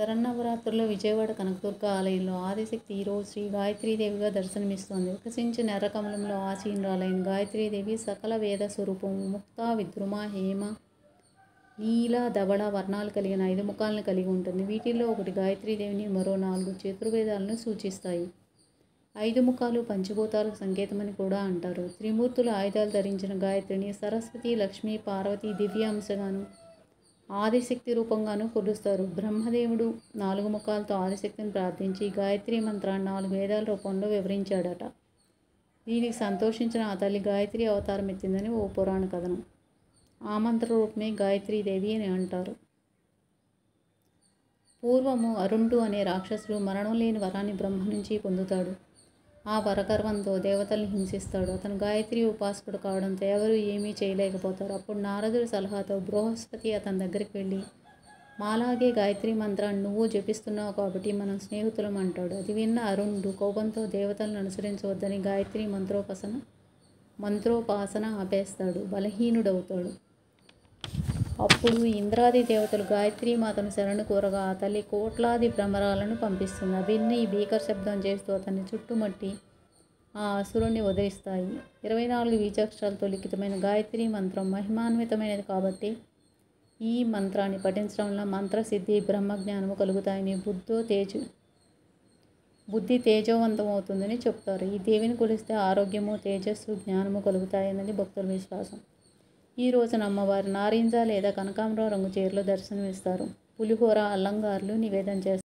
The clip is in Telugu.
శరన్నవరాత్రుల్లో విజయవాడ కనకదుర్గ ఆలయంలో ఆదిశక్తి ఈరోజు శ్రీ గాయత్రీదేవిగా దర్శనమిస్తోంది. వికసించిన ఎర్రకమలంలో ఆసీనురాలైన గాయత్రీదేవి సకల వేద స్వరూపము. ముక్త, విద్రుమ, హేమ, నీల, ధవళ వర్ణాలు కలిగిన 5 ముఖాలను కలిగి ఉంటుంది. వీటిల్లో ఒకటి గాయత్రీదేవిని, మరో 4 చతుర్వేదాలను సూచిస్తాయి. 5 ముఖాలు పంచభూతాలకు సంకేతమని కూడా అంటారు. త్రిమూర్తుల ఆయుధాలు ధరించిన గాయత్రిని సరస్వతి, లక్ష్మి, పార్వతి దివ్య అంశగాను, ఆదిశక్తి రూపంగాను కొలుస్తారు. బ్రహ్మదేవుడు 4 ముఖాలతో ఆదిశక్తిని ప్రార్థించి గాయత్రి మంత్రాన్ని 4 వేదాల రూపంలో వివరించాడట. దీనికి సంతోషించిన ఆ తల్లి గాయత్రి అవతారం ఎత్తిందని ఓ పురాణ కథనం. ఆ మంత్ర రూపమే గాయత్రీదేవి అని అంటారు. పూర్వము అరుణుడు అనే రాక్షసుడు మరణం లేని వరాన్ని బ్రహ్మ నుంచి పొందుతాడు. ఆ వరగర్వంతో దేవతల్ని హింసిస్తాడు. అతను గాయత్రి ఉపాసకుడు కావడంతో ఎవరూ ఏమీ చేయలేకపోతారు. అప్పుడు నారదుడి సలహాతో బృహస్పతి అతని దగ్గరికి వెళ్ళి, మాలాగే గాయత్రి మంత్రాన్ని నువ్వు జపిస్తున్నావు కాబట్టి మనం స్నేహితులం అంటాడు. అది విన్న అరుణుడు కోపంతో దేవతలను అనుసరించవద్దని గాయత్రి మంత్రోపాసన ఆపేస్తాడు. బలహీనుడవుతాడు. అప్పుడు ఇంద్రాది దేవతలు గాయత్రీ మాతను శరణు కోరగా ఆ తల్లి కోట్లాది భ్రమరాలను పంపిస్తుంది. అవన్నీ భీకర శబ్దం చేస్తూ అతన్ని చుట్టుముట్టి ఆ అసురుణ్ణి వదిలిస్తాయి. 24 బీజాక్షరాలతో లిఖితమైన గాయత్రీ మంత్రం మహిమాన్వితమైనది కాబట్టి ఈ మంత్రాన్ని పఠించడం వల్ల మంత్రసిద్ధి, బ్రహ్మజ్ఞానము కలుగుతాయని, బుద్ధి తేజోవంతమవుతుందని చెప్తారు. ఈ దేవిని కొలిస్తే ఆరోగ్యము, తేజస్సు, జ్ఞానము కలుగుతాయన్నది భక్తుల విశ్వాసం. ఈ రోజున అమ్మవారు నారింజ లేదా కనకాంబరం రంగు చీరలో దర్శనమిస్తారు. పులిహోర, అల్లంగారులు నివేదన చేస్తారు.